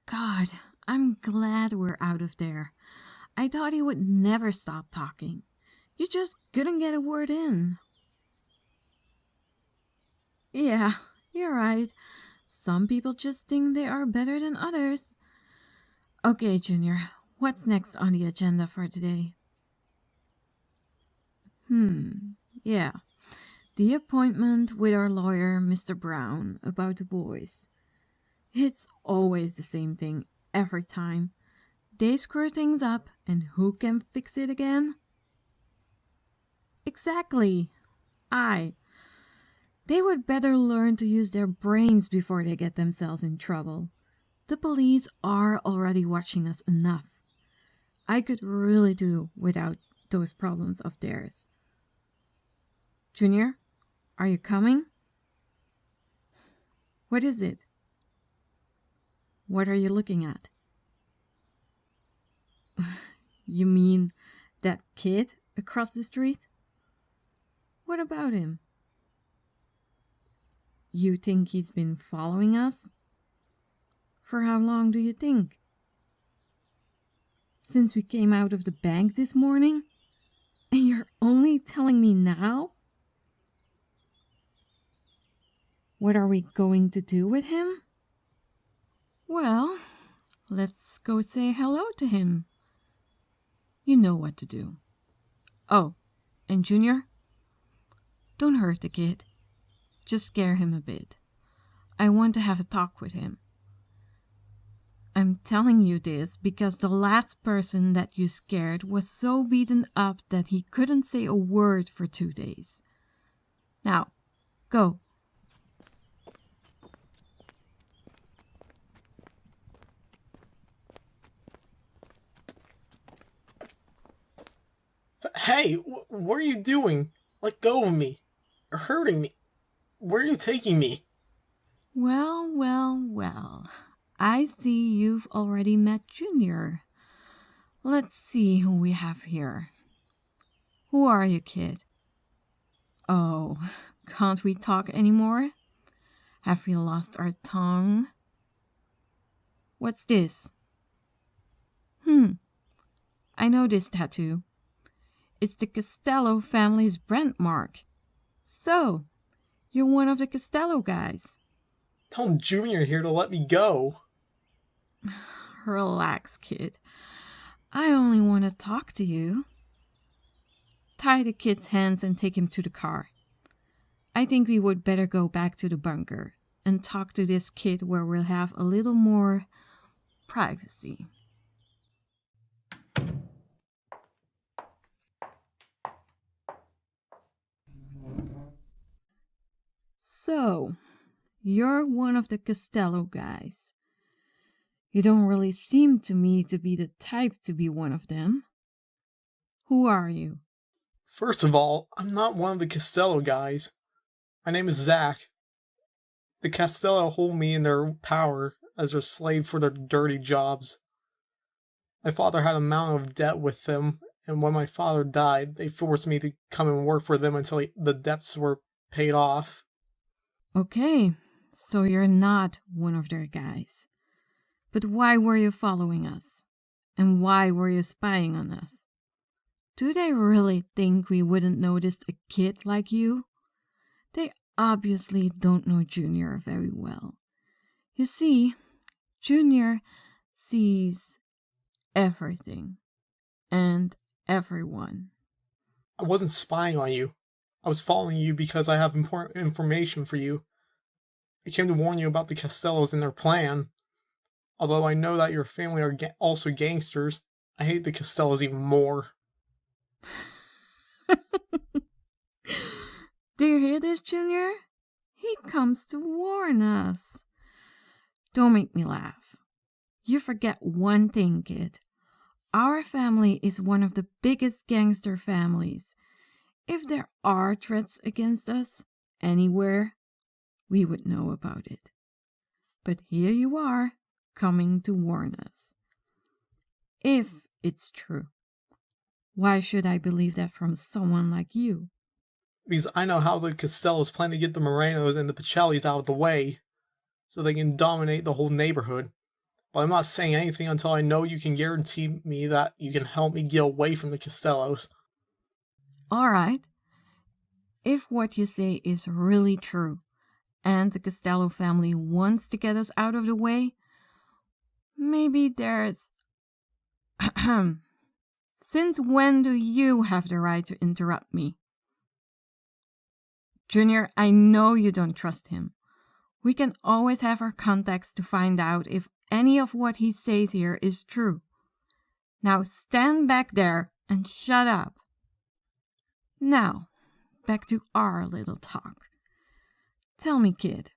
God, I'm glad we're out of there. I thought he would never stop talking. You just couldn't get a word in. Yeah, you're right. Some people just think they are better than others. Okay, Junior, what's next on the agenda for today? Yeah, the appointment with our lawyer, Mr. Brown, about the boys. It's always the same thing every time. They screw things up, and who can fix it again? Exactly. I. They would better learn to use their brains before they get themselves in trouble. The police are already watching us enough. I could really do without those problems of theirs. Junior, are you coming? What is it? What are you looking at? You mean that kid across the street? What about him? You think he's been following us? For how long do you think? Since we came out of the bank this morning? And you're only telling me now? What are we going to do with him? Well, let's go say hello to him. You know what to do. Oh, and Junior? Don't hurt the kid. Just scare him a bit. I want to have a talk with him. I'm telling you this because the last person that you scared was so beaten up that he couldn't say a word for 2 days. Now, go. Hey, what are you doing? Let go of me. You're hurting me. Where are you taking me? Well, well, well. I see you've already met Junior. Let's see who we have here. Who are you, kid? Oh, can't we talk anymore? Have we lost our tongue? What's this? I know this tattoo. It's the Castello family's brand mark. So, you're one of the Castello guys. Tell Junior here to let me go. Relax, kid. I only want to talk to you. Tie the kid's hands and take him to the car. I think we would better go back to the bunker and talk to this kid where we'll have a little more privacy. So, you're one of the Castello guys. You don't really seem to me to be the type to be one of them. Who are you? First of all, I'm not one of the Castello guys. My name is Zach. The Castello hold me in their power as their slave for their dirty jobs. My father had a mountain of debt with them, and when my father died, they forced me to come and work for them until the debts were paid off. Okay, so you're not one of their guys. But why were you following us? And why were you spying on us? Do they really think we wouldn't notice a kid like you? They obviously don't know Junior very well. You see, Junior sees everything and everyone. I wasn't spying on you. I was following you because I have important information for you. I came to warn you about the Castellos and their plan. Although I know that your family are also gangsters, I hate the Castellos even more. Do you hear this, Junior? He comes to warn us. Don't make me laugh. You forget one thing, kid. Our family is one of the biggest gangster families. If there are threats against us anywhere, we would know about it. But here you are, coming to warn us. If it's true. Why should I believe that from someone like you? Because I know how the Castellos plan to get the Morenos and the Pacellis out of the way, so they can dominate the whole neighborhood. but I'm not saying anything until I know you can guarantee me that you can help me get away from the Castellos. All right. If what you say is really true, and the Castello family wants to get us out of the way, maybe there's... Since when do you have the right to interrupt me? Junior, I know you don't trust him. We can always have our contacts to find out if any of what he says here is true. Now stand back there and shut up. Now, back to our little talk. Tell me, kid,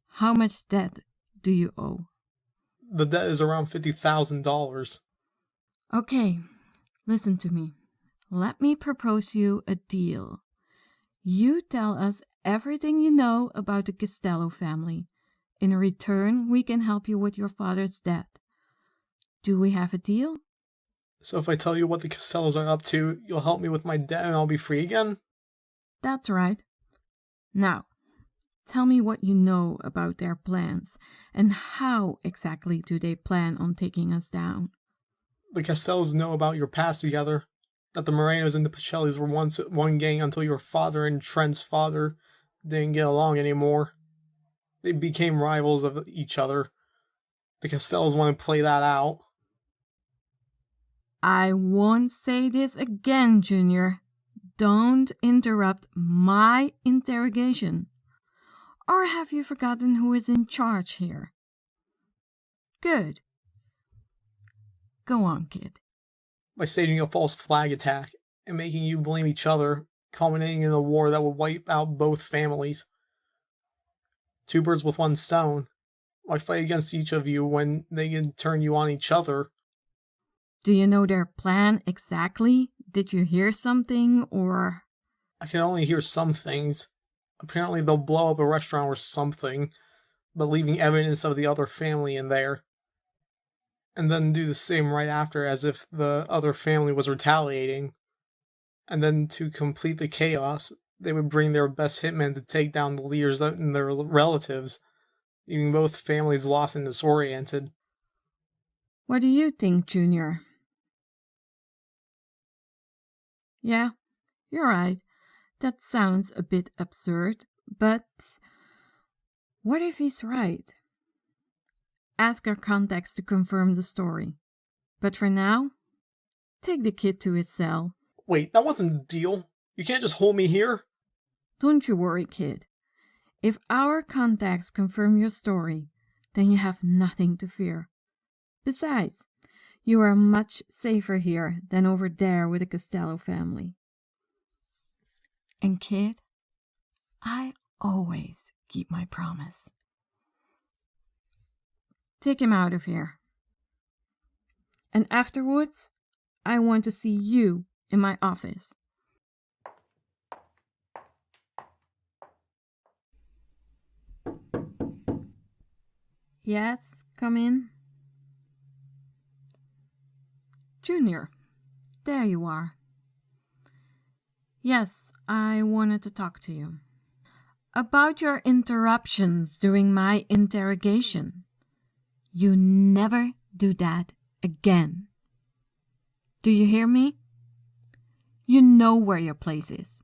how much debt do you owe? The debt is around $50,000. Okay, listen to me. Let me propose you a deal. You tell us everything you know about the Castello family. In return, we can help you with your father's debt. Do we have a deal? So if I tell you what the Castellos are up to, you'll help me with my debt and I'll be free again? That's right. Now, tell me what you know about their plans, and how exactly do they plan on taking us down? The Castellos know about your past together, that the Morenos and the Pacellis were once one gang until your father and Trent's father didn't get along anymore. They became rivals of each other. The Castellos want to play that out. I won't say this again, Junior. Don't interrupt my interrogation. Or have you forgotten who is in charge here? Good. Go on, kid. By staging a false flag attack and making you blame each other, culminating in a war that would wipe out both families. 2 birds with 1 stone. Why fight against each of you when they can turn you on each other? Do you know their plan exactly? Did you hear something, or... I can only hear some things. Apparently they'll blow up a restaurant or something, but leaving evidence of the other family in there. And then do the same right after, as if the other family was retaliating. And then to complete the chaos, they would bring their best hitmen to take down the leaders and their relatives, leaving both families lost and disoriented. What do you think, Junior? Yeah, you're right. That sounds a bit absurd, but what if he's right? Ask our contacts to confirm the story. But for now, take the kid to his cell. Wait, that wasn't the deal. You can't just hold me here. Don't you worry, kid. If our contacts confirm your story, then you have nothing to fear. Besides, you are much safer here than over there with the Castello family. And kid, I always keep my promise. Take him out of here. And afterwards, I want to see you in my office. Yes, come in. Junior, there you are. Yes, I wanted to talk to you. About your interruptions during my interrogation. You never do that again. Do you hear me? You know where your place is.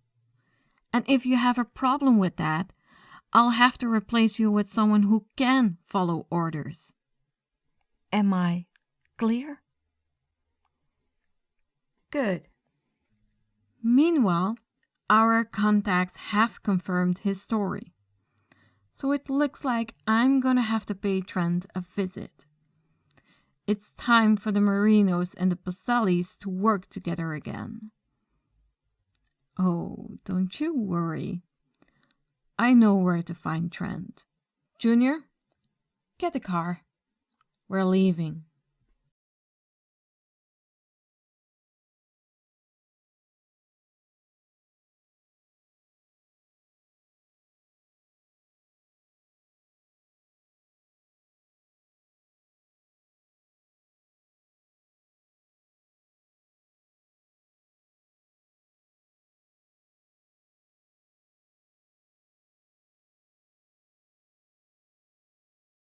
And if you have a problem with that, I'll have to replace you with someone who can follow orders. Am I clear? Good. Meanwhile, our contacts have confirmed his story. So it looks like I'm gonna have to pay Trent a visit. It's time for the Morenos and the Pacellis to work together again. Oh, don't you worry. I know where to find Trent. Junior, get the car. We're leaving.